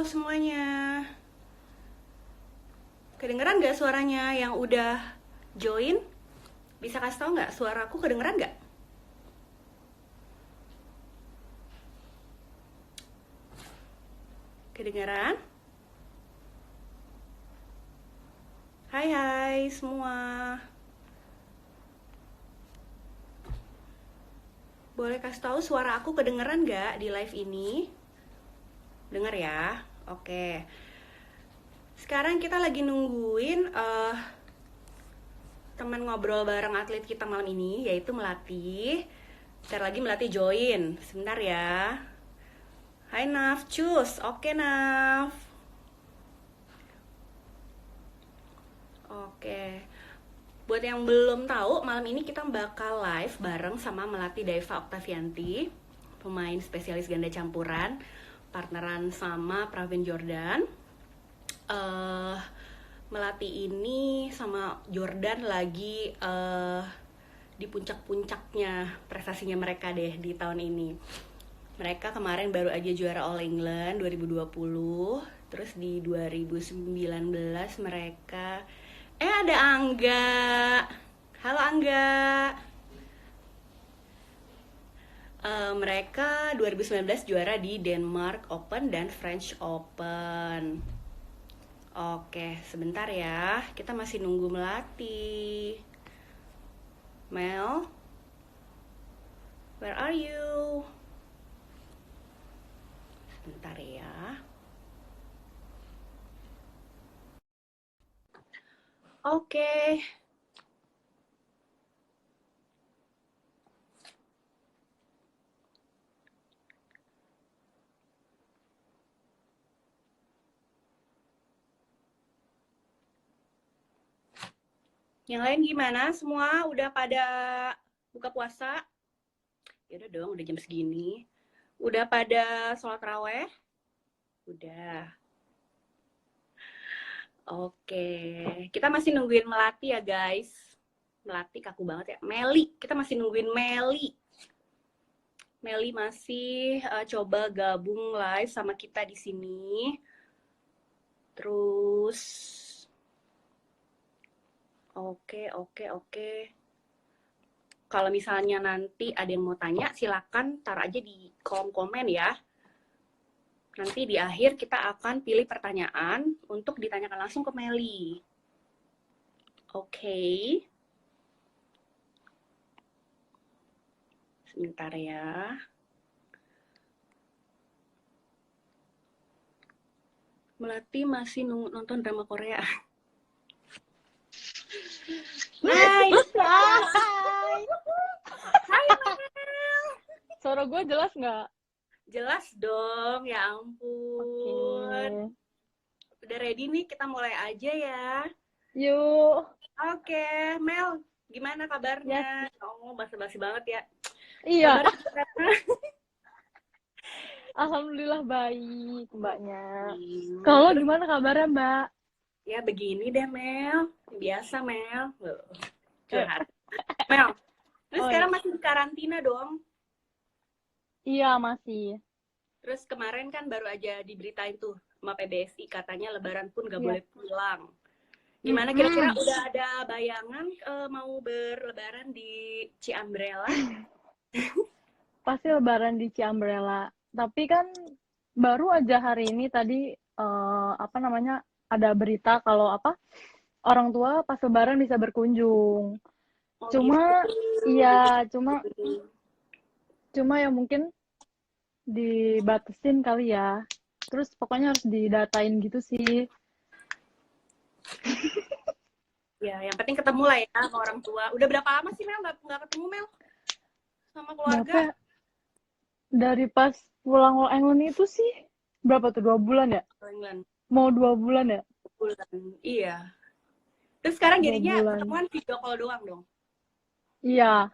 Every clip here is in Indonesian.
semuanya. Kedengeran nggak suaranya yang udah join? Bisa kasih tau nggak suaraku kedengeran nggak? Kedengeran? Hai hai semua. Boleh kasih tahu suara aku kedengeran nggak di live ini? Dengar ya? Oke. Sekarang kita lagi nungguin teman ngobrol bareng atlet kita malam ini, yaitu Melati. Bentar lagi Melati join. Sebentar ya. Hai Naf, cus. Oke Naf. Oke. Buat yang belum tahu, malam ini kita bakal live bareng sama Melati Daiva Oktavianti, pemain spesialis ganda campuran, partneran sama Pravin Jordan. Melati ini sama Jordan lagi di puncak-puncaknya prestasinya mereka deh di tahun ini. Mereka kemarin baru aja juara All England 2020, terus di 2019 mereka ada Angga. Halo Angga. Mereka 2019 juara di Denmark Open dan French Open. Oke, sebentar ya. Kita masih nunggu Melati. Mel, where are you? Sebentar ya. Oke. Yang lain gimana? Semua udah pada buka puasa? Ya udah dong, udah jam segini. Udah pada sholat raweh? Udah. Oke, kita masih nungguin Melati ya guys. Melati kaku banget ya. Meli, kita masih nungguin Meli. Meli masih coba gabung live sama kita di sini. Terus, oke. Kalau misalnya nanti ada yang mau tanya, silakan taruh aja di kolom komen ya. Nanti di akhir kita akan pilih pertanyaan untuk ditanyakan langsung ke Meli. Oke. Sebentar ya. Melati masih nonton drama Korea. Hai. Hai. Hai Mel. Suara gue jelas nggak? Jelas dong, ya ampun. Udah ready nih, kita mulai aja ya. Yuk. Oke, Mel, gimana kabarnya? Yes. Oh, basa-basi banget ya. Iya. Kabar gimana? Alhamdulillah baik mbaknya. Kalau gimana kabarnya mbak? Ya begini deh Mel, biasa Mel. Curhat. Mel, terus sekarang masih di karantina dong? Iya masih. Terus kemarin kan baru aja diberitain tuh sama PBSI, katanya lebaran pun gak boleh pulang. Gimana kira-kira udah ada bayangan mau berlebaran di Ciambrela? Pasti lebaran di Ciambrela. Tapi kan baru aja hari ini tadi ada berita kalau orang tua pas lebaran bisa berkunjung. Oh, Cuma gitu. iya, cuma ya mungkin dibatasin kali ya. Terus pokoknya harus didatain gitu sih. Ya, yang penting ketemu lah ya sama orang tua. Udah berapa lama sih Mel nggak ketemu Mel sama keluarga? Berapa? Dari pas pulang All England itu sih berapa tuh, 2 bulan ya? England. Mau 2 bulan ya? Bulan. Iya. Terus sekarang 2 jadinya bulan. ketemuan video call doang dong? Iya,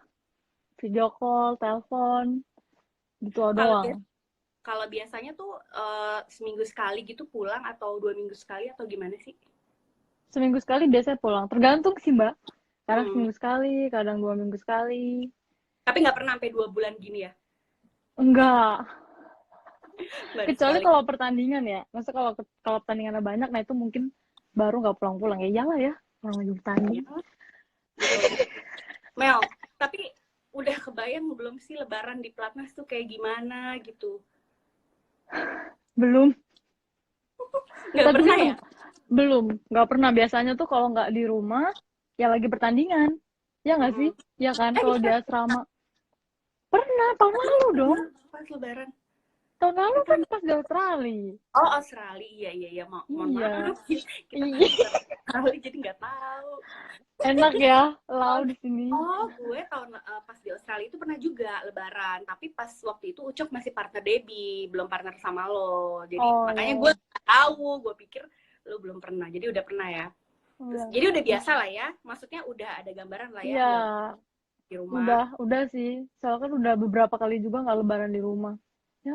video call, telepon, gitu doang. Kalau biasanya tuh seminggu sekali gitu pulang atau 2 minggu sekali atau gimana sih? Seminggu sekali biasanya pulang. Tergantung sih mbak. Kadang seminggu sekali, kadang 2 minggu sekali. Tapi nggak pernah sampai 2 bulan gini ya? Enggak. Baru Kecuali sekali. kalau pertandingan ya. Masa kalau pertandingannya banyak, nah itu mungkin baru nggak pulang-pulang. Ya iyalah ya, orang lagi Ya, bertanding. betul. Mel, tapi udah kebayang belum sih Lebaran di Platnas tuh kayak gimana gitu? Belum. Nggak Tapi pernah kan ya? belum. Nggak pernah. Biasanya tuh kalau nggak di rumah, ya lagi pertandingan. Ya nggak sih? Mm-mm. Ya kan, Di kalau di Plat- asrama. Pernah, tahun oh, lalu dong. pernah pas Lebaran. Tahun lalu kan Kapan? pas di Australia. Oh, Australia. Iya, iya, iya. Mohon Iya. maaf. Kita kan Iya. bukan Australia, jadi nggak tahu. Enak ya, Oh, lau di sini. gue pas di Australia itu pernah juga Lebaran. Tapi pas waktu itu Ucok masih partner Debbie, belum partner sama lo. Jadi makanya gue Oh, nggak tahu. Gue pikir lo belum pernah. Jadi udah pernah ya. Terus, udah. jadi udah biasa lah ya. Maksudnya udah ada gambaran lah ya Iya, nggak di rumah. udah sih. Soalnya kan udah beberapa kali juga nggak lebaran di rumah. Ya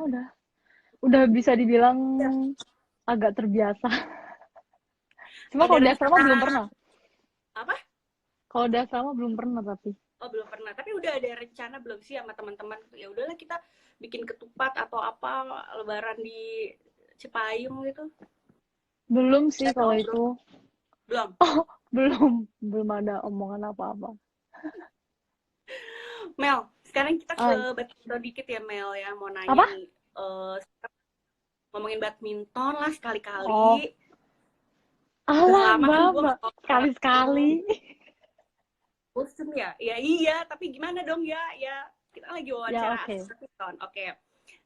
udah bisa dibilang agak terbiasa. Cuma Ada kalau di asrama rencana belum pernah. apa? Kalau di asrama belum pernah tapi. Oh, belum pernah. Tapi udah ada rencana belum sih sama teman-teman? Ya udahlah kita bikin ketupat atau apa Lebaran di Cipayung gitu. Belum sih Ada kalau ngobrol itu. belum? Belum ada omongan apa-apa. Mel, sekarang kita ke Ay, badminton dikit ya Mel ya. Mau nanya apa? nih, ngomongin badminton lah Oh, sekali-kali. Udah alah lama kan mbak, gue mbak. nggak ngobrol sama lo. Sekali-sekali. Bosen ya? Ya iya, tapi gimana dong ya? Ya kita lagi Ya wawancara oke. badminton. Oke.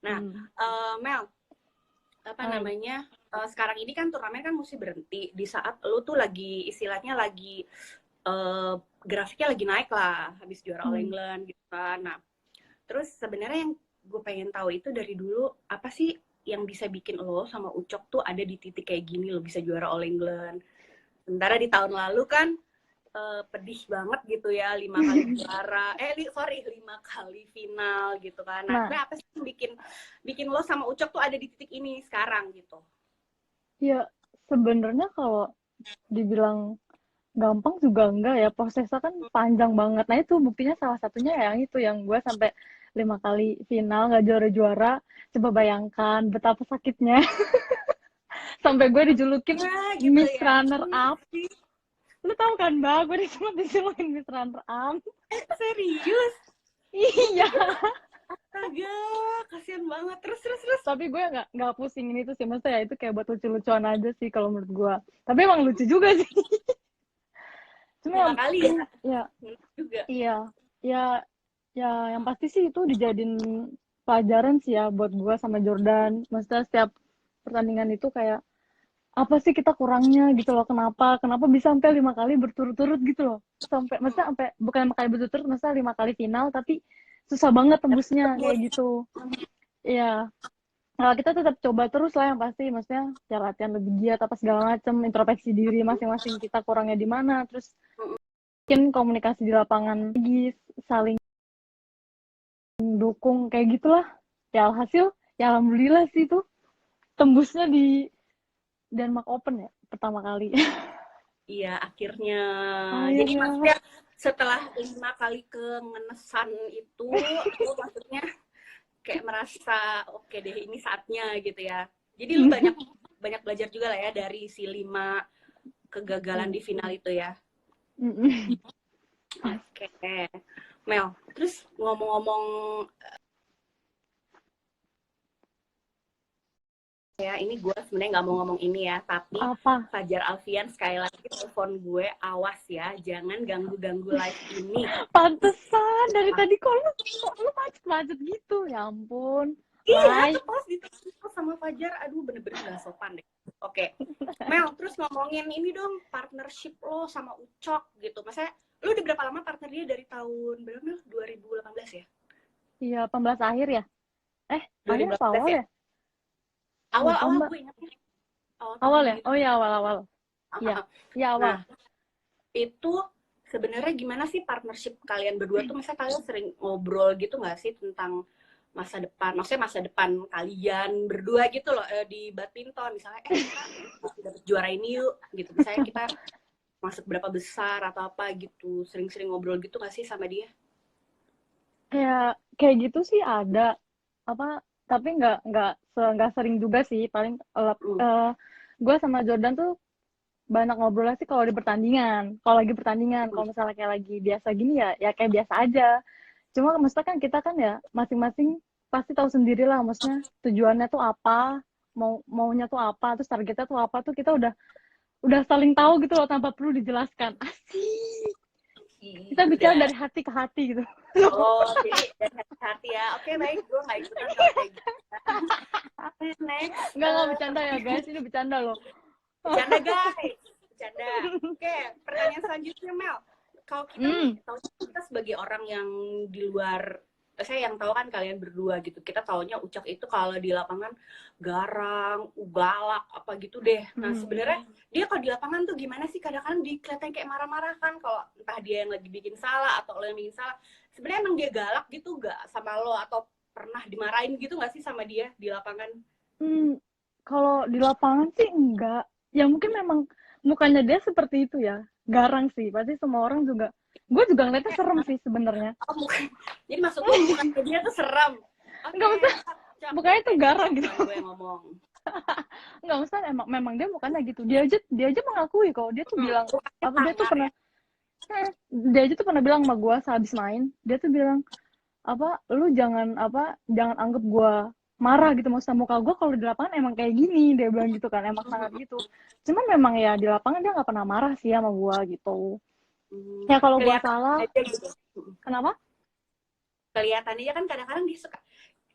Nah, Hmm. Mel, apa Ay, namanya? Sekarang ini kan turnamen kan mesti berhenti di saat lu tuh lagi istilahnya lagi eh, grafiknya lagi naik lah habis juara All hmm. England gitu kan. Nah, terus sebenarnya yang gue pengen tahu itu dari dulu apa sih yang bisa bikin lo sama Ucok tuh ada di titik kayak gini lo bisa juara All England. Sementara di tahun lalu kan pedih banget gitu ya 5 kali juara sorry 5 kali final gitu kan. Nah Nah, sebenarnya apa sih yang bikin bikin lo sama Ucok tuh ada di titik ini sekarang gitu? ya sebenarnya kalau dibilang gampang juga enggak ya, prosesnya kan panjang banget. Nah itu buktinya salah satunya yang itu, yang gue sampai 5 kali final nggak juara-juara. Coba bayangkan betapa sakitnya. Sampai gue dijulukin Nah gitu Miss ya. Runner Iya Up. sih. Lu tahu kan mbak, gue dijulukin Miss Runner Up. Serius? Iya, Astaga, kasihan banget. Terus. tapi gue nggak pusingin itu sih, maksudnya ya itu kayak buat lucu-lucuan aja sih kalau menurut gue. Tapi emang lucu juga sih. Cuma lima kali ya? ya Menurut juga. iya ya ya yang pasti sih itu dijadiin pelajaran sih ya buat gue sama Jordan. Maksudnya setiap pertandingan itu kayak apa sih kita kurangnya gitu loh, kenapa bisa sampai 5 kali berturut-turut gitu loh, sampai maksudnya sampai bukan 5 kali berturut-turut, maksudnya 5 kali final tapi susah banget tembusnya kayak Tembus. gitu. Iya, nah, kita tetap coba terus lah yang pasti, maksudnya ya latihan lebih giat apa segala macam, introspeksi diri masing-masing kita kurangnya di mana, terus mungkin komunikasi di lapangan lagi, saling dukung kayak gitulah. Ya alhasil ya alhamdulillah sih itu tembusnya di Denmark Open ya pertama kali. Iya, akhirnya. Jadi Akhirnya maksudnya setelah 5 kali kengenesan itu, lo maksudnya kayak merasa oke deh ini saatnya gitu ya. Jadi lu banyak banyak belajar juga lah ya dari si 5 kegagalan di final itu ya. Oke. Mel, terus ngomong-ngomong ya, ini gue sebenarnya nggak mau ngomong ini ya, tapi apa Fajar Alfian sekali lagi telepon gue, awas ya, jangan ganggu-ganggu live ini. pantesan dari tadi kok lu macet-macet gitu, ya ampun. Iya, Lai, tuh pas ditelepon sama Fajar, aduh bener-bener nggak sopan deh. Oke, Mel, terus ngomongin ini dong, partnership lo sama Ucok gitu. Maksudnya, lo udah berapa lama partner dia dari tahun berapa Mel? 2018 ya? iya 18 akhir ya, akhir apa 2018 awal ya? ya, lupa Awal-awal mbak. gue ingatnya awal Awal tahun ya, gitu. oh ya awal iya iya awal. Nah, itu sebenarnya gimana sih partnership kalian berdua tuh? Misalnya kalian sering ngobrol gitu nggak sih tentang masa depan? Maksudnya masa depan kalian berdua gitu loh di badminton. Misalnya, kita dapat juara ini yuk, gitu. Misalnya kita masuk berapa besar atau apa gitu. Sering-sering ngobrol gitu nggak sih sama dia? Kayak kayak gitu sih ada, apa tapi nggak sering juga sih. Paling gue sama Jordan tuh banyak ngobrol sih kalau di pertandingan. Kalau lagi pertandingan, kalau misalnya kayak lagi biasa gini ya kayak biasa aja. Cuma maksudnya kan kita kan ya masing-masing pasti tahu sendiri lah, maksudnya tujuannya tuh apa, maunya tuh apa, terus targetnya tuh apa, tuh kita udah saling tahu gitu loh tanpa perlu dijelaskan. Asik. Kita bicara Udah. dari hati ke hati gitu. Oh, jadi dari hati ya. Oke, baik. Gue nggak ikutan kalau kayak gitu. Next. Nggak bercanda ya guys, ini bercanda loh. Bercanda, guys. Bercanda. Oke, pertanyaan selanjutnya, Mel. Kalau kita sebagai orang yang di luar, saya yang tahu kan kalian berdua gitu, kita taunya Ucok itu kalau di lapangan garang, galak, apa gitu deh. Nah, sebenarnya dia kalau di lapangan tuh gimana sih? Kadang-kadang kelihatan kayak marah-marah kan, kalau entah dia yang lagi bikin salah atau lo yang bikin salah. Sebenarnya emang dia galak gitu gak sama lo, atau pernah dimarahin gitu gak sih sama dia di lapangan? Kalau di lapangan sih enggak. Ya mungkin memang mukanya dia seperti itu ya, garang sih. Pasti semua orang juga. Gue juga ngeliatnya serem sih sebenarnya. Oh, bukan. Jadi maksud lo bukan dia tuh serem. Enggak usah. Mukanya tuh garang gitu. Gue yang ngomong. Enggak usah, memang dia mukanya gitu. Dia aja mengakui kok. Dia tuh bilang apa, dia tuh pernah dia aja tuh pernah bilang sama gue sehabis main. Dia tuh bilang apa, lu jangan anggap gue marah gitu, maksudnya muka gue kalau di lapangan emang kayak gini, dia bilang gitu kan, emang sangat gitu. Cuman memang ya di lapangan dia nggak pernah marah sih sama gue gitu. Ya kalau gue salah, gitu. Kenapa? Kelihatannya kan kadang-kadang dia suka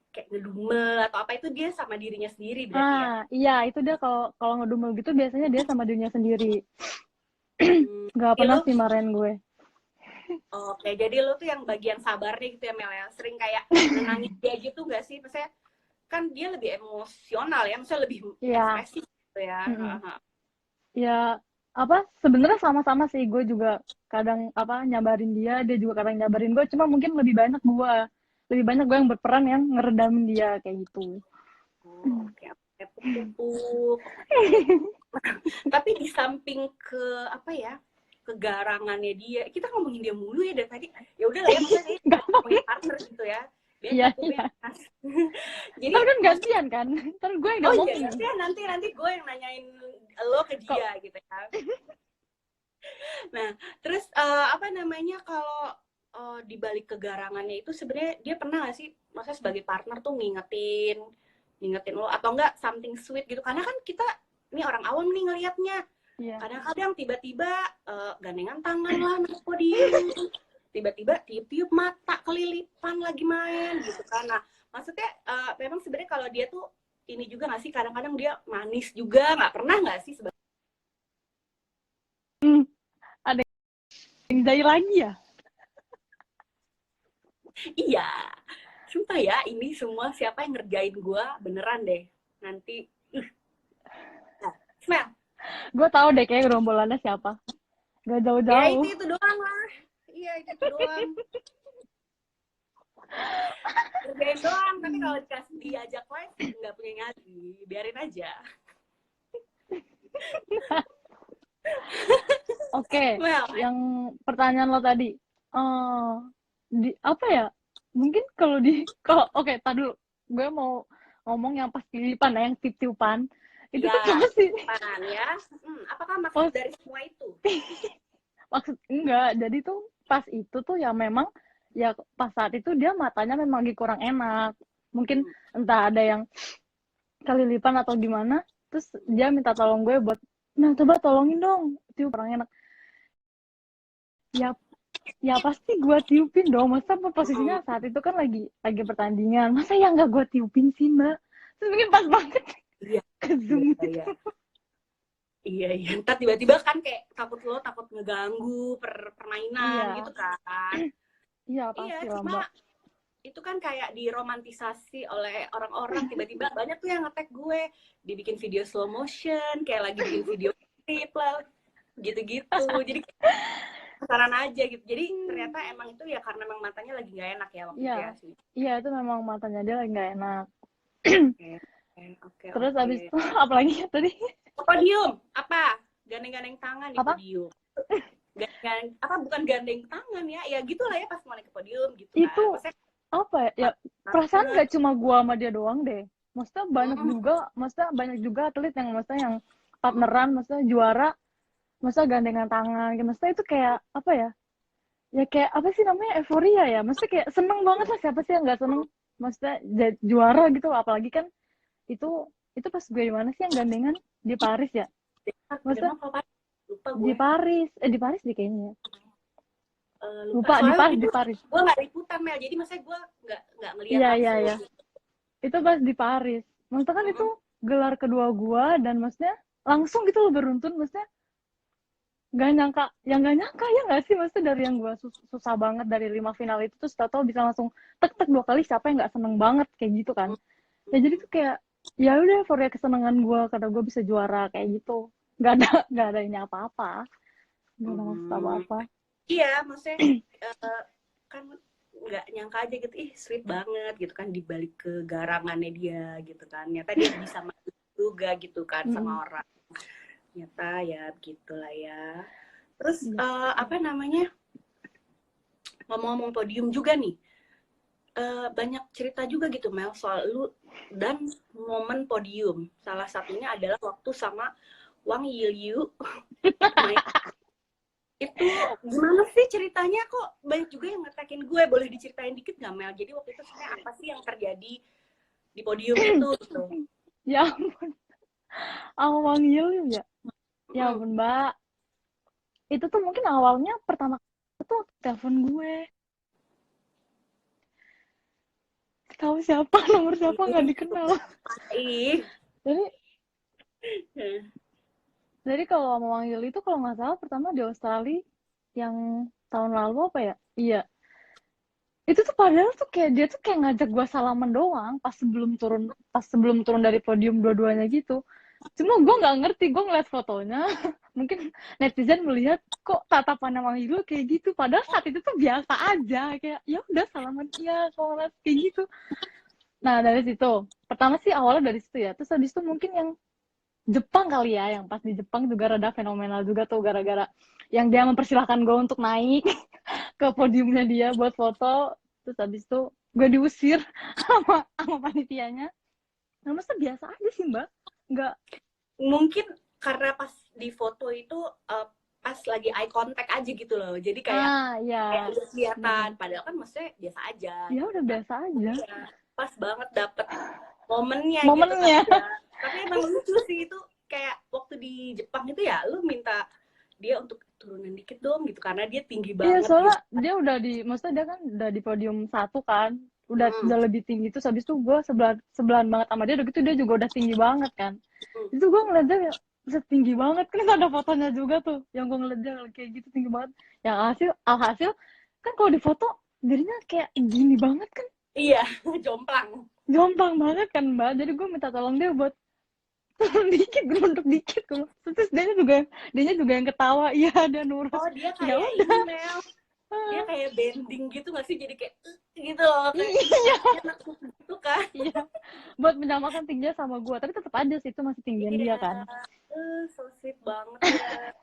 kayak ngedumel atau apa, itu dia sama dirinya sendiri berarti ya? Iya, itu dia kalau ngedumel gitu biasanya dia sama dirinya sendiri. Nggak pernah sih marahin gue. Oke, jadi lo tuh yang bagian sabarnya gitu ya, Mel ya? Sering kayak nenangin dia gitu gak sih? Maksudnya kan dia lebih emosional ya, maksudnya lebih ekspresif gitu ya. Ya apa, sebenarnya sama-sama sih, gue juga kadang nyabarin dia juga kadang nyabarin gue, cuma mungkin lebih banyak gue yang berperan yang ngeredamin dia kayak gitu. Oke, pupuk. Tapi di samping ke apa ya, kegarangannya dia, kita ngomongin dia mulu ya dari tadi. Ya udah lah ya, maksudnya ngomongin partner gitu ya. Iya. Jadi kan gantian kan, ntar gue yang ngomongin. Iya, nanti gue yang nanyain lo ke dia gitu ya. Nah, terus apa namanya, kalau di balik kegarangannya itu sebenarnya dia pernah nggak sih, maksudnya sebagai partner tuh ngingetin lo atau enggak something sweet gitu? Karena kan kita ini orang awam nih ngelihatnya. Kadang-kadang tiba-tiba gandengan tangan lah naik podium, tiba-tiba tiup-tiup mata kelilipan lagi main gitu kan. Nah, maksudnya memang sebenarnya kalau dia tuh ini juga nggak sih, kadang-kadang dia manis juga, nggak pernah nggak sih sebenarnya? Ada yang jahil lagi ya? Iya, sumpah ya, ini semua siapa yang ngerjain gue beneran deh nanti. Nah, Smell, gue tahu deh kayak gerombolannya siapa, gak jauh-jauh. Ya itu doang lah. Iya, itu doang. Ngerjain doang, tapi kalau dikasih diajak live nggak punya nyali, biarin aja. Oke, yang pertanyaan lo tadi, apa ya? Mungkin kalau oke, tar dulu, gue mau ngomong yang pas titipan, yang titipan itu ya, tuh pasti. Ya. Apakah maksud dari semua itu? Maksud enggak, jadi tuh pas itu tuh ya memang ya pas saat itu dia matanya memang lagi kurang enak, mungkin entah ada yang kelilipan atau gimana, terus dia minta tolong gue buat, nah coba tolongin dong tiup kurang enak. Ya pasti gue tiupin dong, masa posisinya saat itu kan lagi pertandingan, masa ya nggak gue tiupin sih mbak, terus mungkin pas banget ke zoom gitu. Iya, ntar tiba-tiba kan kayak takut ngeganggu permainan gitu kan. Iya, pasti lah, Mbak. Itu kan kayak diromantisasi oleh orang-orang, tiba-tiba banyak tuh yang nge-tag gue, dibikin video slow motion, kayak lagi bikin video klip lah, gitu-gitu. Jadi penasaran aja gitu. Jadi ternyata emang itu ya karena memang matanya lagi nggak enak ya waktu itu ya sih. Iya, itu memang matanya dia lagi nggak enak. Oke. Terus abis itu apa lagi ya tadi? Podium apa? Gandeng-gandeng tangan di apa? podium. Bukan gandeng tangan ya gitu lah ya pas mau naik ke podium gitu itu kan. apa ya? perasaan nggak cuma gua sama dia doang deh. Maksudnya Mm-mm. banyak juga atlet yang maksudnya yang partneran, maksudnya juara, maksudnya gandengan tangan, gitu. Maksudnya itu kayak apa ya? Ya kayak apa sih namanya euforia ya. Maksudnya kayak seneng banget lah, siapa sih yang nggak seneng? Maksudnya juara gitu, apalagi kan itu itu pas gue di mana sih yang gandengan di Paris ya? Maksudnya Denmark apa? Lupa di gue. Paris, di Paris deh kayaknya. Lupa. Lupa di Soalnya Paris, itu di Paris. gue nggak liputan Mel, jadi maksudnya gue nggak ngelihat Iya, iya, langsung. iya. Itu pas di Paris. Maksudnya kan itu Mm-mm. gelar kedua gua dan maksudnya langsung gitu loh beruntun, maksudnya gak nyangka, yang gak nyangka ya nggak sih, maksudnya dari yang gua susah banget dari 5 final itu terus tau bisa langsung tek tek 2 kali, siapa yang nggak seneng banget kayak gitu kan. Ya jadi tuh kayak ya udah for ya kesenangan gua karena gua bisa juara kayak gitu, nggak ada ini apa-apa, nggak ada maksud Hmm. apa-apa. Iya, maksudnya kan nggak nyangka aja gitu, ih sweet banget gitu kan di balik kegarangannya dia gitu kan. Ternyata dia bisa maju juga gitu kan sama Mm-mm. orang. Ternyata ya begitulah ya. Terus Iya. apa namanya? Ngomong-ngomong podium juga nih. Banyak cerita juga gitu Mel soal lu dan momen podium. Salah satunya adalah waktu sama Wang Yilyu main. Itu gimana sih ceritanya, kok banyak juga yang ngetakin gue, boleh diceritain dikit nggak Mel? Jadi waktu itu sebenarnya apa sih yang terjadi di podium itu gitu? Ya ampun, awal Yul ya. Ya Mm. ampun, Mbak. Itu tuh mungkin awalnya pertama tuh telepon gue. Tahu siapa, nomor siapa nggak Ih, dikenal. ih. Jadi kalau mau manggil itu kalau nggak salah pertama di Australia yang tahun lalu apa ya? Iya. Itu tuh padahal tuh kayak dia tuh kayak ngajak gue salaman doang pas sebelum turun dari podium dua-duanya gitu. Cuma gue nggak ngerti, gue ngeliat fotonya, mungkin netizen melihat kok tatapan Mang Yul kayak gitu, padahal saat itu tuh biasa aja, kayak ya udah salaman iya sholat kayak gitu. Nah dari situ, pertama sih awalnya dari situ ya, terus habis itu mungkin yang Jepang kali ya, yang pas di Jepang juga rada fenomenal juga tuh gara-gara yang dia mempersilahkan gue untuk naik ke podiumnya dia buat foto, terus habis itu gue diusir sama panitianya. Nah masa biasa aja sih mbak, nggak. Mungkin karena pas di foto itu pas lagi eye contact aja gitu loh. Jadi kayak Ya udah kelihatan, padahal kan maksudnya biasa aja ya gitu udah kan. biasa aja Iya, pas banget dapet momennya gitu kan momennya. ya. Tapi emang lucu sih itu, kayak waktu di Jepang itu ya lu minta dia untuk turunan dikit dong gitu karena dia tinggi Iya banget soalnya gitu. dia udah maksudnya dia kan udah di podium 1 kan, udah Hmm. lebih tinggi, terus habis itu gue sebelahan banget sama dia, udah gitu dia juga udah tinggi banget kan. Hmm. Itu gue ngeliat dia ya setinggi banget kan, ada fotonya juga tuh yang gue ngeliat dia kayak gitu tinggi banget. Yang alhasil kan kalau di foto dirinya kayak gini banget kan, Iya, jomplang. jomplang banget kan mbak, jadi gue minta tolong dia buat turun dikit, gerunduk dikit gue. Terus dia juga yang ketawa, iya dia nurut. Oh, dia Ya kayak udah. ini Mel. Dia kayak bending gitu gak sih? Jadi kayak gitu loh, kayak Iya, enak gitu kan. iya. Buat menyamakan tingginya sama gue, tapi tetap aja sih itu masih tinggian dia Iya, kan. so sweet banget ya.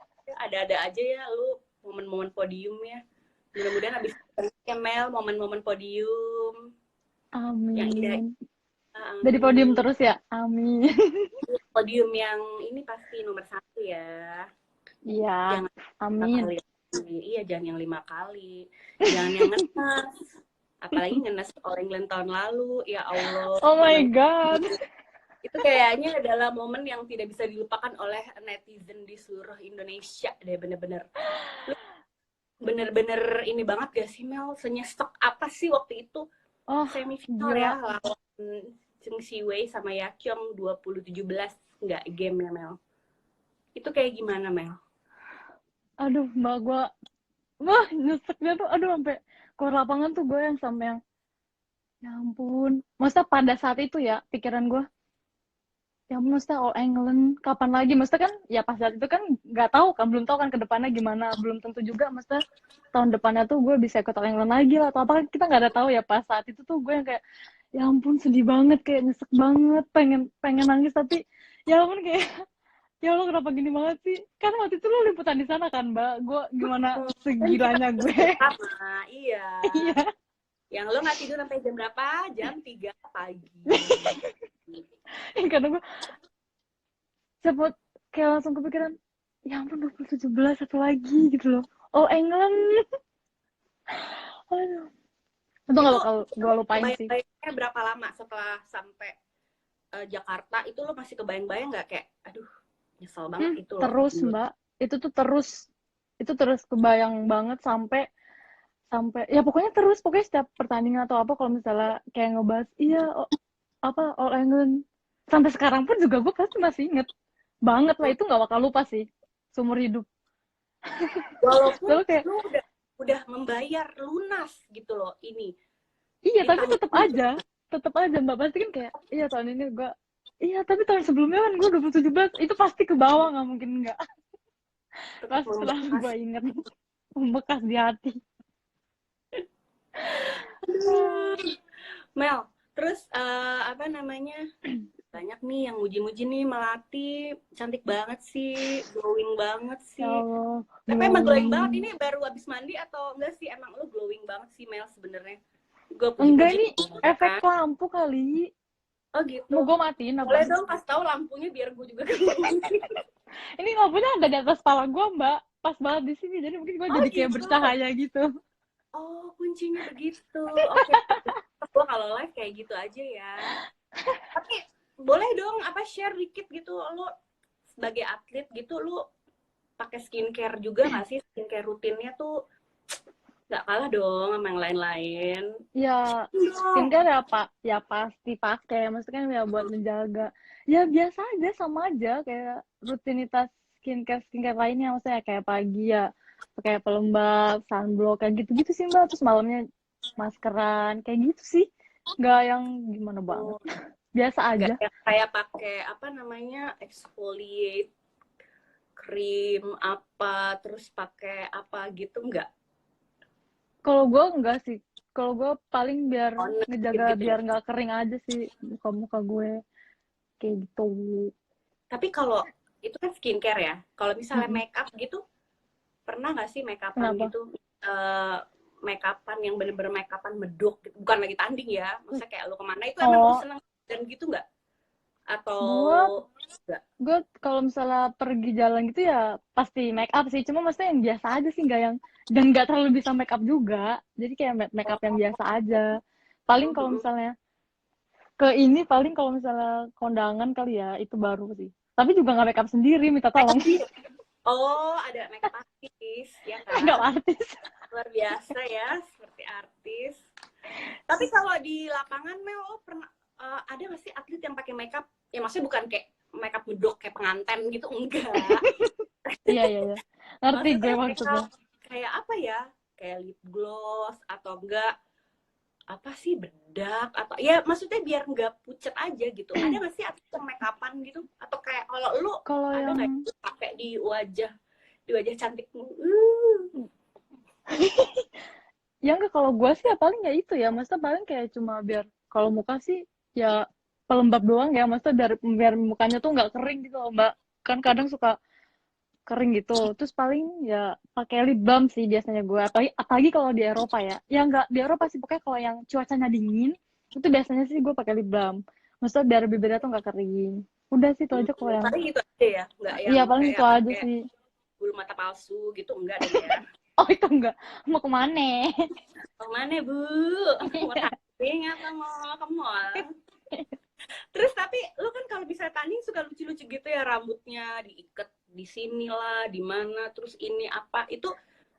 Ada-ada aja ya lu momen-momen podiumnya. Mudah-mudahan habis ya Mel, momen-momen podium yang indah. Amin. Dari podium Amin. terus ya, amin. Podium yang ini pasti nomor 1 ya. Iya, Jangan 5 amin. kali. Iya, jangan yang 5 kali. Jangan yang ngenes. Apalagi ngenes All England tahun lalu. Ya Allah. Oh my Mana god. itu kayaknya adalah momen yang tidak bisa dilupakan oleh netizen di seluruh Indonesia deh, bener-bener. Bener-bener ini banget gak sih Mel? Senyesek apa sih waktu itu Oh, semifinal gila. ya lawan Cheng Siwei sama Yakyong 2017, nggak game ya Mel? Itu kayak gimana Mel? Aduh, mbak gue, wah nyeseknya tuh, aduh sampai keluar lapangan tuh gue yang sampai yang, ya ampun. Masa pada saat itu ya, pikiran gue, ya mesti All England kapan lagi, mesti kan ya pas saat itu kan nggak tahu kan, belum tahu kan ke depannya gimana, belum tentu juga mesti tahun depannya tuh gue bisa ikut All England lagi lah atau apa, kan kita nggak ada tahu ya. Pas saat itu tuh gue yang kayak ya ampun sedih banget, kayak nyesek banget, pengen pengen nangis tapi ya ampun kayak ya Allah kenapa gini banget sih, kan waktu itu lu liputan di sana kan mbak, gue gimana Kan kita segilanya gue. sama, iya. Iya, Yang lo nggak tidur sampai jam berapa? Jam 3 pagi. Kadang gue cepet kayak langsung kepikiran, ya ampun 2017 satu lagi gitu loh. All England. Aduh. Itu Itu nggak bakal gue lupain sih. kebayang-bayangnya berapa lama setelah sampai Jakarta itu lo masih kebayang-bayang nggak kayak aduh nyesel banget itu loh. Terus Mbak, itu terus kebayang banget sampai ya pokoknya setiap pertandingan atau apa kalau misalnya kayak ngebahas iya All England sampai sekarang pun juga gue pasti masih inget banget lah, itu nggak bakal lupa sih seumur hidup. Walaupun Lalu kayak lu udah membayar lunas gitu loh ini iya di tapi tahun tetap aja Mbak pasti kan kayak iya tahun ini gue iya tapi tahun sebelumnya kan gue 2017 itu pasti ke bawah, nggak mungkin nggak. tetap Pasti selalu membekas. gue inget, membekas di hati. Mel, terus apa namanya? Banyak nih yang muji-muji nih Melati, cantik banget sih, glowing banget Ya sih. Allah, Tapi emang glowing banget glowing. ini baru habis mandi atau enggak sih? Emang lu glowing banget sih Mel sebenarnya. Gue Enggak, puji-puji ini ya efek kan. lampu kali. Oh gitu. Mau gue matiin Boleh apa? dong kasih tahu lampunya biar gue juga glowing. Ini lampunya ada di atas kepala gue, Mbak. Pas banget di sini, jadi mungkin gue Oh jadi kayak gitu. bercahaya gitu. Oh, kuncinya begitu. Oke. Gue kalau live kayak gitu aja ya. Tapi boleh dong apa share dikit gitu lu sebagai atlet gitu lu pakai skincare juga nggak sih? Skincare rutinnya tuh nggak kalah dong sama yang lain-lain. Ya, Dong. skincare ya Pak, ya pasti pakai. Maksudnya kan ya buat menjaga. Ya biasa aja, sama aja kayak rutinitas skincare lainnya. Maksudnya kayak pagi ya pakai pelembab, sunblock kayak gitu-gitu sih Mbak. Terus malamnya maskeran kayak gitu sih. Nggak yang gimana banget. Oh, Biasa nggak aja. yang kayak pakai apa namanya exfoliate krim apa terus pakai apa gitu nggak? Kalau gue enggak sih. Kalau gue paling biar Toner ngejaga gitu ya. biar nggak kering aja sih muka-muka gue kayak gitu. Tapi kalau itu kan skincare ya. Kalau misalnya Mm-mm. make up gitu, pernah nggak sih make upan Kenapa? gitu? Make upan yang bener-bener make upan medok gitu. Bukan lagi tanding ya. Maksudnya kayak lu kemana itu emang lu Oh, seneng dan gitu nggak? Atau gue nggak? gue kalau misalnya pergi jalan gitu ya pasti make up sih. Cuma maksudnya yang biasa aja sih, nggak yang dan nggak terlalu bisa make up juga. Jadi kayak make up yang biasa aja. Paling kalau misalnya paling kalau misalnya kondangan kali ya itu baru sih. Tapi juga nggak make up sendiri, minta Make tolong. up sendiri. Oh, ada make up artis, ya Make up kan? artis. Luar biasa ya, seperti artis. Tapi kalau di lapangan Mel, lo pernah ada nggak sih atlet yang pakai makeup? Ya maksudnya bukan kayak makeup medok kayak pengantin gitu, enggak. Iya, iya, iya. Ngerti gue Maksudnya maksudnya. makeup kayak apa ya? Kayak lip gloss atau enggak apa sih bedak atau ya maksudnya biar nggak pucet aja gitu. Ada nggak sih atlet yang make upan gitu? Atau kayak kalau lu Kalau ada yang nggak yang pakai di wajah cantikmu? ya enggak, kalau gue sih ya paling ya itu ya, maksudnya paling kayak cuma biar kalau muka sih ya pelembab doang ya, maksudnya biar mukanya tuh nggak kering gitu loh Mbak. Kan kadang suka kering gitu. Terus paling ya pakai lip balm sih biasanya gue. Apalagi kalau di Eropa ya. Ya enggak di Eropa sih, pokoknya kalau yang cuacanya dingin itu biasanya sih gue pakai lip balm. Maksudnya biar bibirnya tuh nggak kering. Udah sih itu aja kalau yang Paling gitu aja ya, nggak yang iya paling itu kayak aja pakai sih. bulu mata palsu gitu enggak dong ya. Oh itu enggak. Mau kemana? Mau mana Bu? Mau tanding atau mau ke mall? Terus tapi lu kan kalau bisa tanding suka lucu-lucu gitu ya, rambutnya diikat di sini lah, di mana, terus ini apa, itu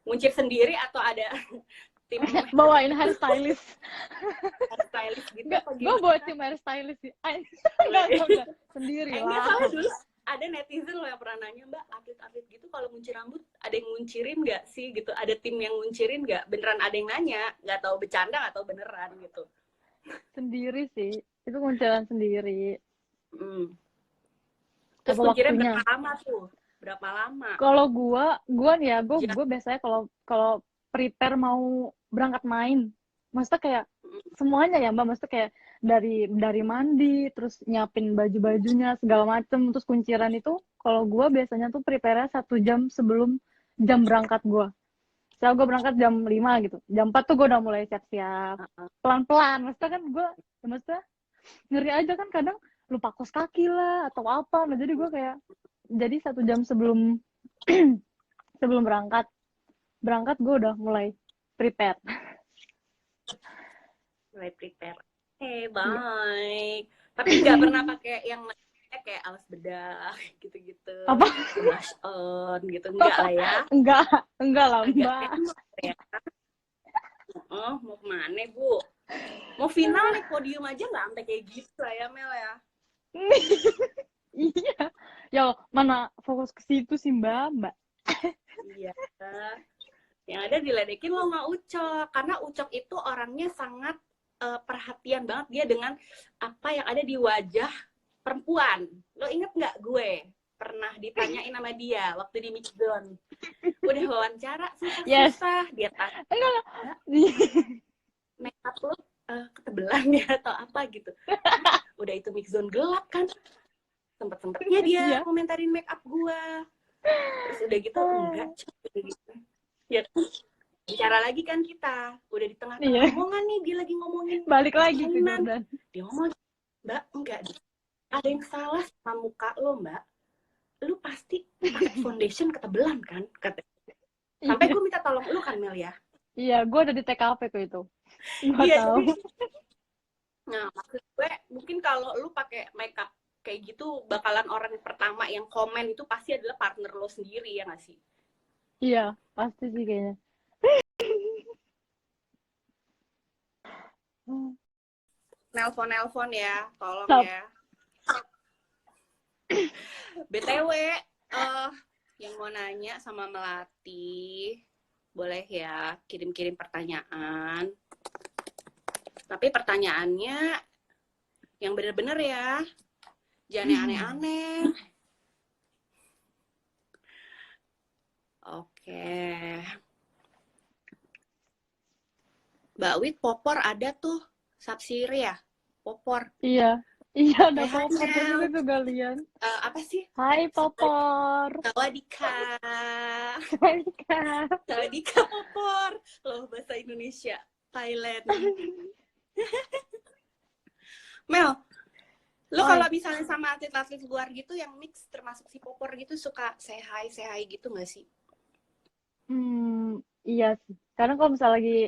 nguncir sendiri atau ada tim Bawain hairstylist. stylist gitu Enggak, apa gue bawa gimana? tim hairstylist sih. Enggak. Sendiri Enggak, lah. soalnya dulu ada netizen loh yang pernah nanya, Mbak, atlet-atlet gitu kalau nguncir rambut ada yang nguncirin nggak sih gitu, ada tim yang nguncirin nggak, beneran ada yang nanya, nggak tahu bercanda atau beneran gitu. Sendiri sih. Itu kunciran sendiri. Hmm. Terus Apa kuncirnya waktunya? berapa lama tuh? Berapa lama? Kalau gua nih ya, Ya. gue biasanya kalau kalau prepare mau berangkat main, maksudnya kayak semuanya ya Mbak, maksudnya kayak dari mandi, terus nyiapin baju-bajunya segala macem, terus kunciran itu kalau gua biasanya tuh prepare 1 jam sebelum jam berangkat gua. Misal gue berangkat jam 5 gitu. Jam 4 tuh gue udah mulai siap-siap. Pelan-pelan. Maksudnya kan gue, ya maksudnya ngeri aja kan kadang lupa kos kaki lah atau apa. Nah jadi gue kayak, jadi 1 jam sebelum sebelum berangkat gue udah mulai prepare. Mulai prepare. Hey, Iya. baik. Tapi nggak pernah pakai yang kayak alas bedah gitu-gitu, Apa? blush on gitu, enggak lah ya. Enggak lah Agak mbak. tembak ya. Oh, mau kemana, Bu? Mau final naik podium aja nggak sampai kayak gitu lah ya, Mel ya. Iya. Ya mana fokus ke situ sih mbak. Iya. Yang ada diledekin lo sama Ucok. Karena Ucok itu orangnya sangat perhatian banget dia dengan apa yang ada di wajah perempuan. Lo inget nggak gue pernah ditanyain sama dia waktu di Mixzone. Udah wawancara susah-susah. Dia tanya, Enggak. make up lo ketebelan ya atau apa gitu. Udah itu Mixzone gelap kan. Sempet-sempetnya dia Iya. komentarin make up gue. Terus udah gitu, enggak, gitu. Ya kan, bicara lagi kan kita. Udah di tengah-tengah Iya. omongan nih, dia lagi ngomongin Balik lagi ke mainan. Jordan. Dia ngomong, Mbak, enggak. Ada yang salah sama muka lo, Mbak. Lu pasti pakai foundation ketebelan kan? Kata. Sampai gue minta tolong lu kan, Mel ya? Iya, gue ada di TKP kok itu. Gue Iya, tahu. nah, maksud gue, mungkin kalau lu pakai makeup kayak gitu, bakalan orang pertama yang komen itu pasti adalah partner lo sendiri, ya nggak sih? Iya, pasti sih kayaknya. Nelpon ya, tolong Stop. ya. BTW, yang mau nanya sama Melati, boleh ya kirim-kirim pertanyaan. Tapi pertanyaannya yang bener-bener ya, jangan yang aneh-aneh. Oke. Mbak Wit, popor ada tuh, Sapsiri ya? Popor. Iya. Iya, ada Hai, Popor Mel. itu kalian. Apa sih? Hai Popor. Sawadika. Hai Kak. Sawadika Popor. Loh, bahasa Indonesia. Thailand. Mel, lo kalau misalnya sama atlet-atlet luar gitu yang mix termasuk si Popor gitu suka say hi gitu nggak sih? Iya sih. Kadang kalau misalnya lagi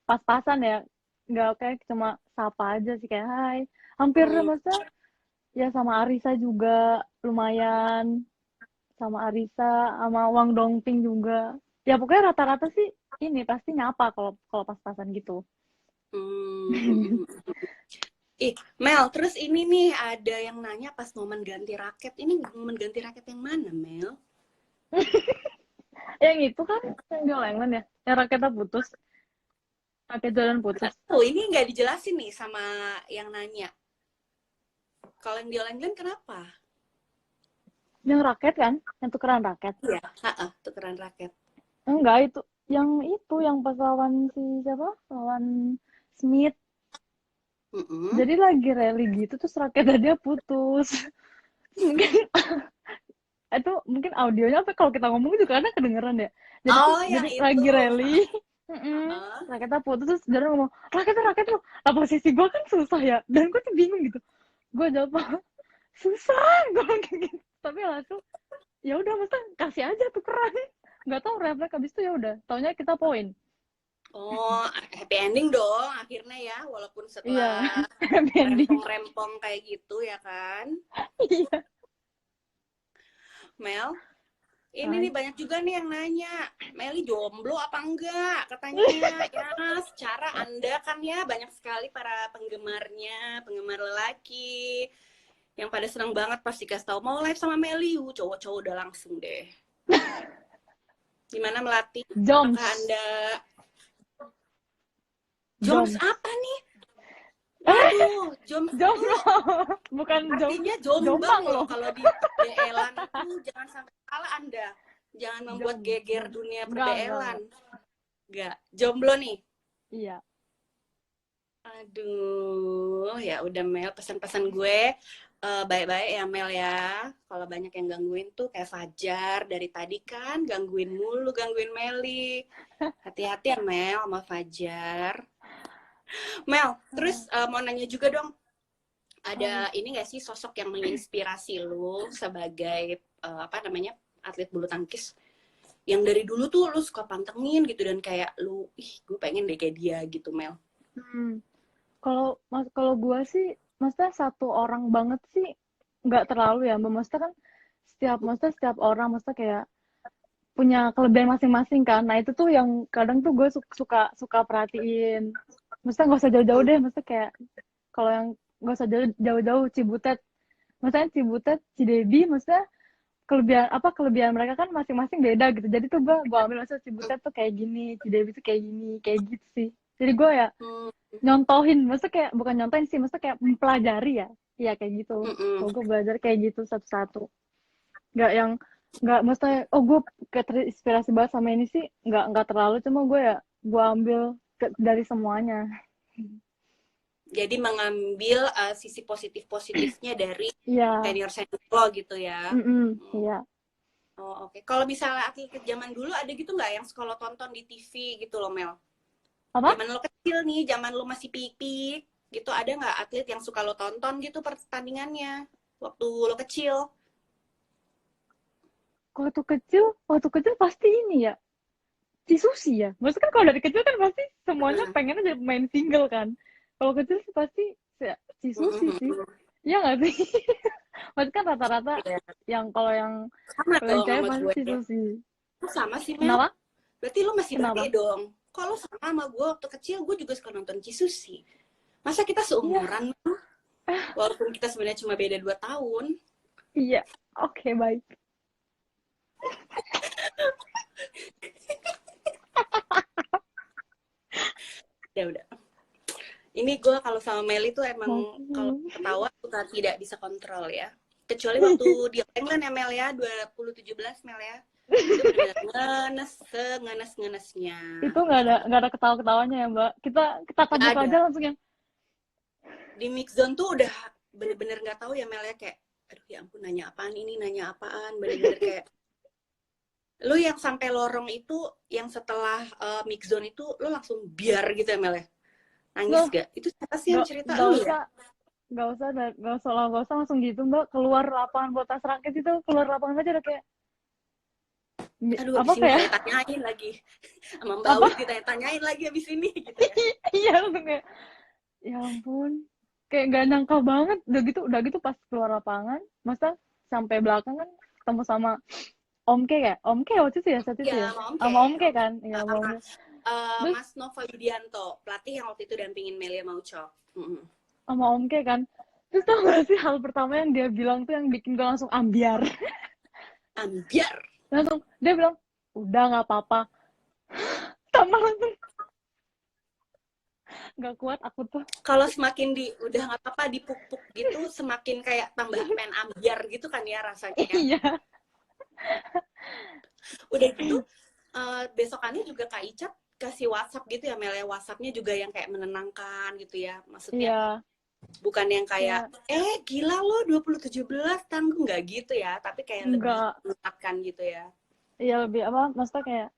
pas-pasan ya, nggak kayak cuma sapa aja sih kayak hai. Hampir maksudnya ya sama Arisa juga lumayan. Sama Arisa, sama Wang Dongping juga. Ya pokoknya rata-rata sih ini pasti nyapa kalau pas-pasan gitu. Mel, terus ini nih ada yang nanya pas momen ganti raket. Ini momen ganti raket yang mana, Mel? Yang itu kan yang di All England ya, yang raketnya putus. Raket Jordan putus. Oh, ini nggak dijelasin nih sama yang nanya. Kalau yang di All England kenapa? Yang raket kan? Yang tukeran raket. Iya, tukeran raket. Enggak, yang pas lawan si siapa? Lawan Smith. Jadi lagi rally gitu terus raketnya dia putus. Mungkin audionya apa kalau kita ngomong juga karena kedengeran ya. Jadi lagi rally. Raketnya putus terus Jordan ngomong, raket lo. Lah posisi gue kan susah ya. Dan gue tuh bingung gitu. Gue jawab, susah. Gue kayak gitu. Tapi langsung ya udah masa kasih aja tukeran. Nggak tahu refleks habis itu ya udah. Taunya kita poin. Oh, happy ending dong akhirnya ya, walaupun setelah rempong-rempong kayak gitu ya kan. Iya. Mel, ini nih banyak juga nih yang nanya, Meli jomblo apa enggak? Katanya ya, secara Anda kan ya banyak sekali para penggemarnya, penggemar lelaki yang pada senang banget pasti kasih tahu mau live sama Meli, cowok-cowok udah langsung deh. Gimana Melati? Joms. Apakah Anda Joms apa nih? Aduh, Joms bukan artinya jombang loh. Kalau di BL-an itu jangan sampai salah Anda. Jangan membuat geger dunia per-BL-an. Enggak. Jomblo nih? Iya. Aduh, ya udah Mel, pesan-pesan gue Baik-baik ya Mel ya. Kalau banyak yang gangguin tuh kayak Fajar dari tadi kan gangguin mulu, gangguin Meli. Hati-hati ya Mel sama Fajar. Mel, terus mau nanya juga dong, ada ini gak sih sosok yang menginspirasi lu sebagai apa namanya atlet bulu tangkis yang dari dulu tuh lu suka pantengin gitu dan kayak lu, ih gue pengen deh kayak dia gitu Mel. Hmm. Kalau gue sih, maksudnya satu orang banget sih nggak terlalu ya. Maksudnya kan setiap orang maksudnya kayak punya kelebihan masing-masing kan. Nah itu tuh yang kadang tuh gue suka suka perhatiin. Maksudnya nggak usah jauh-jauh deh. Maksudnya kayak kalau yang nggak usah jauh-jauh Cibutet. Maksudnya Cibutet, Cidebi, maksudnya kelebihan mereka kan masing-masing beda gitu. Jadi tuh gue ambil maksudnya Cibutet tuh kayak gini, Cidebi tuh kayak gini, kayak gitu sih. Jadi gue ya Hmm, nyontohin, maksudnya kayak bukan nyontohin sih, maksudnya kayak mempelajari ya. Iya kayak gitu. mm-mm. Kalau gue belajar kayak gitu satu-satu. Nggak yang nggak maksudnya oh gue kayak terinspirasi banget sama ini sih, nggak terlalu, cuma gue ya gue ambil dari semuanya. Jadi mengambil sisi positif-positifnya dari Iya. senior-senior lo gitu ya. Hmm. Iya. Oh, oke. Kalau misalnya atlet zaman dulu ada gitu nggak yang sekolah tonton di TV gitu loh Mel? Apa? Zaman lo kecil nih, zaman lo masih pipik gitu, ada nggak atlet yang suka lo tonton gitu pertandingannya waktu lo kecil? Waktu kecil pasti ini ya, si Susi ya. Maksudnya kan kalau dari kecil kan pasti semuanya Heeh. pengennya jadi pemain single kan. Kalau kecil sih pasti si Susi sih. Iya nggak sih? Maksudnya kan rata-rata Iya. Sama kalau yang dong cewek sama pasti gue. si Susi. Oh, sama sih Mel. Kenapa? Berarti lo masih Kenapa? beda dong. Kalau sama gue waktu kecil, gue juga suka nonton Cisusi. Masa kita Iya, seumuran? Walaupun kita sebenarnya cuma beda 2 tahun. iya. Oke, baik. Ya udah. Ini gue kalau sama Meli tuh emang kalau Oke. ketawa suka tidak bisa kontrol ya. Kecuali waktu di England ya Mel ya, 2017 Mel ya. Itu benar-benar ngenes-ngenesnya. Itu nggak ada ketawa-ketawanya ya, Mbak. Kita Gak tabuk ada. aja langsung yang Di mix zone tuh udah bener-bener gak tahu ya Mel ya, kayak aduh ya ampun nanya apaan ini, nanya apaan, bener-bener kayak lu yang sampai lorong itu yang setelah mix zone itu lu langsung biar gitu ya Mel ya. Nangis loh, gak? Itu siapa sih yang nggak cerita nggak lu ya? usah nggak usah langsung gitu, Mbak. Keluar lapangan botas rakyat itu, keluar lapangan aja udah kayak Aduh apa abis ini kayak tanya-tanyain lagi. Sama Mbak apa? Wit ditanya-tanyain lagi abis ini gitu ya. Iya, langsung kayak ya ampun. Kayak nggak nyangka banget. Udah gitu pas keluar lapangan, masa sampai belakang kan ketemu sama Om Ke ya? Om Ke waktu itu ya, saat itu Ya ya? sama Om Ke, Sama Om Ke kan? Iya, sama Om sama Ke. Terus Mas Nova Yudianto, pelatih yang waktu itu dampingin Melia Maucok. sama Om Ke kan. Terus tau gak sih hal pertama yang dia bilang tuh yang bikin gue langsung ambiar. Ambiar. Langsung dia bilang, udah nggak apa-apa. Tambah langsung nggak kuat aku tuh. Kalau semakin udah nggak apa-apa dipupuk gitu, semakin kayak tambah pengen ambiar gitu kan ya rasanya ya. Iya, Udah gitu besokannya juga Kak Icat kasih WhatsApp gitu ya Mel ya, WhatsAppnya juga yang kayak menenangkan gitu ya, maksudnya iya, bukan yang kayak iya. gila lo 2017 tanggung nggak gitu ya, tapi kayak lebih Nggak, menetapkan gitu ya. iya lebih apa, maksudnya kayak,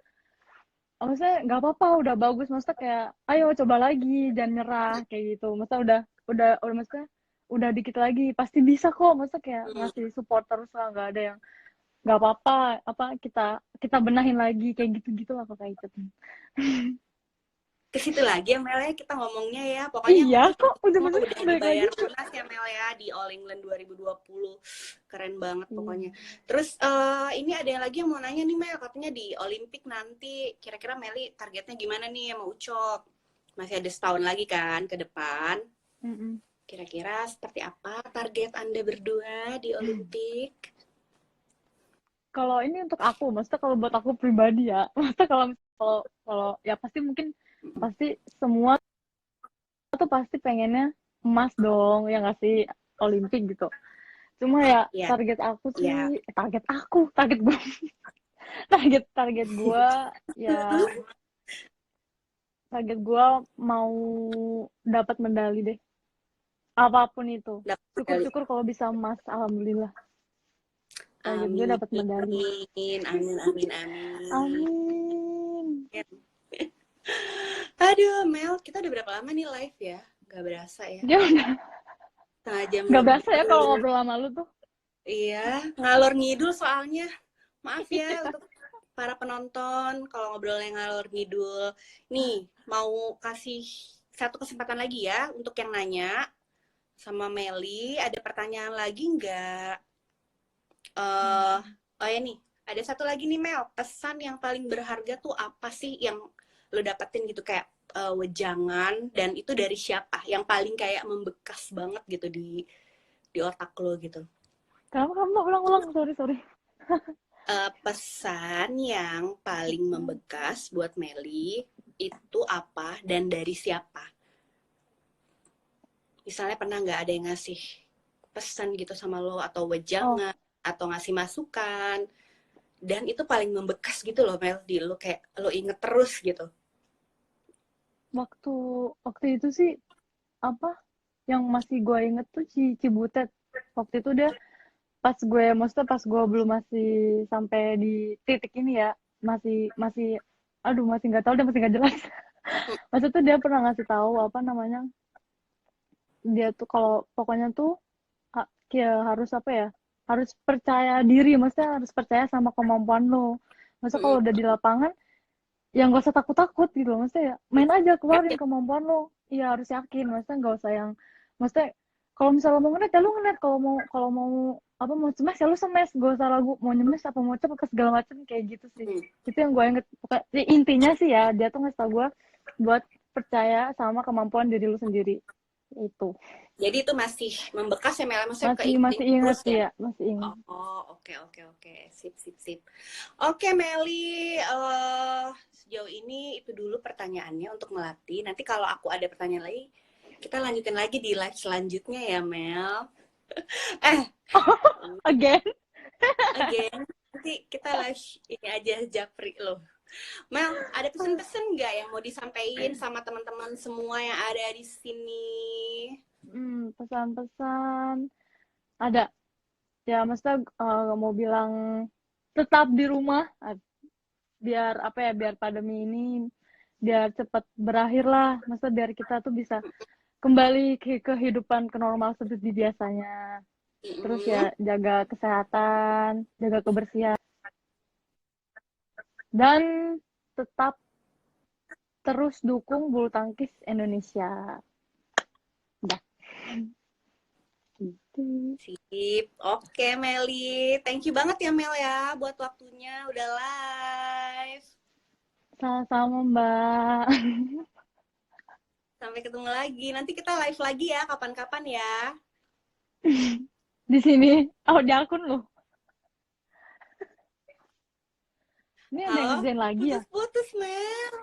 maksudnya nggak apa-apa, udah bagus. Maksudnya kayak, ayo coba lagi, jangan nyerah, kayak gitu. Maksudnya udah, maksudnya udah dikit lagi, pasti bisa kok. Maksudnya kayak Hmm. ngasih support terus lah, nggak ada yang nggak apa-apa, apa kita kita benahin lagi, kayak gitu-gitu lah kok kayak itu. Ke situ lagi ya Mel ya kita ngomongnya ya. Pokoknya yang Iya penting kok, semua ujung-ujungnya udah balik lagi. dibayar lunas ya Mel ya di All England 2020. Keren banget Iya. pokoknya. Terus ini ada yang lagi yang mau nanya nih Mel, katanya di Olimpik nanti kira-kira Meli targetnya gimana nih sama Ucok? Masih ada setahun lagi kan ke depan. Mm-mm. Kira-kira seperti apa target Anda berdua di Olimpik? Kalau ini untuk aku, maksudnya kalau buat aku pribadi ya, maksudnya kalau kalau kalau ya pasti semua tuh pasti pengennya emas dong, ya nggak sih, Olimpik gitu. Cuma ya Iya, target aku sih, iya. target gue, target gue ya, target gue mau dapat medali deh. apapun itu. Dapat medali. Syukur-syukur kalau bisa emas, alhamdulillah. Kayak gitu Amin, dia dapat medali. amin, amin, amin, amin. Amin. Aduh, Mel, kita udah berapa lama nih live ya? Gak berasa ya. Dia udah Setengah jam nggak lebih. berasa ya kalau ngobrol sama lu tuh. Iya, ngalor ngidul soalnya. Maaf ya untuk para penonton kalau ngobrolnya ngalor ngidul. Nih, mau kasih satu kesempatan lagi ya untuk yang nanya sama Meli. Ada pertanyaan lagi nggak? Oh ya nih, ada satu lagi nih Mel. Pesan yang paling berharga tuh apa sih yang lo dapetin gitu kayak wejangan, dan itu dari siapa? Yang paling kayak membekas banget gitu di otak lo gitu. Kamu ulang-ulang, sorry. Pesan yang paling membekas buat Meli itu apa dan dari siapa? Misalnya pernah nggak ada yang ngasih pesan gitu sama lo atau wejangan atau ngasih masukan dan itu paling membekas gitu loh Mel di lo, kayak lo inget terus gitu. Waktu itu sih apa yang masih gue inget tuh Cibutet. Waktu itu dia maksudnya pas gue belum masih sampai di titik ini ya, masih aduh masih nggak tahu, dia masih nggak jelas. Maksudnya tuh dia pernah ngasih tahu apa namanya, dia tuh kalau pokoknya tuh kayak harus apa ya, harus percaya diri, maksudnya harus percaya sama kemampuan lo. Maksudnya kalau udah di lapangan yang gak usah takut-takut gitu loh, maksudnya ya main aja, keluarin kemampuan lo. Iya harus yakin, maksudnya nggak usah yang, maksudnya kalau misalnya mau ngenet ya lu ngenet, kalau mau apa, mau smash ya lu smash, gak usah ragu mau nyemes apa mau cep apa segala macam kayak gitu sih. Itu yang gue inget. Pokoknya intinya sih ya, dia tuh ngasih tau gue buat percaya sama kemampuan diri lu sendiri itu. Jadi itu masih membekas ya Mel, maksudnya Masih ingat terus sih ya. ya, masih ingat. Oh, oke. Sip. Oke, Meli, sejauh ini itu dulu pertanyaannya untuk melatih. Nanti kalau aku ada pertanyaan lagi, kita lanjutin lagi di live selanjutnya ya, Mel. Again. Nanti kita live ini aja Japri loh. Mel, ada pesan-pesan nggak yang mau disampaikan sama teman-teman semua yang ada di sini? Pesan-pesan ada ya, maksudnya mau bilang tetap di rumah biar apa ya, biar pandemi ini biar cepat berakhir lah, maksudnya biar kita tuh bisa kembali ke kehidupan ke normal seperti biasanya. Terus ya jaga kesehatan, jaga kebersihan, dan tetap terus dukung bulu tangkis Indonesia. Udah. Sip. Oke, Meli. Thank you banget ya, Mel ya, buat waktunya udah live. Sama-sama, Mbak. Sampai ketemu lagi. Nanti kita live lagi ya, kapan-kapan ya. Di sini, di akun loh. Ini ada yang ngerjain lagi ya? Putus-putus, Mel.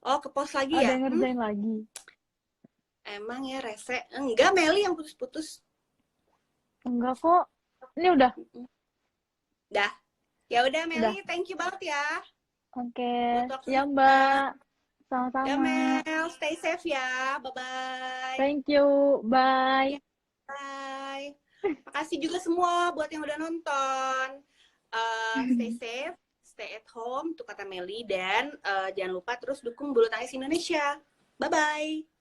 Oh, ke pos lagi ada ya? Ada yang ngerjain lagi. Emang ya, rese. Enggak, Meli yang putus-putus. Enggak kok. Ini udah. Dah. Ya udah, Meli. Thank you banget ya. Oke. Ya, Mbak. Sama-sama. Ya, Mel. Stay safe ya. Bye-bye. Thank you. Bye. Bye. Makasih juga semua buat yang udah nonton. Stay safe, stay at home, tuh kata Meli. Dan jangan lupa terus dukung bulu tangkis Indonesia. Bye-bye.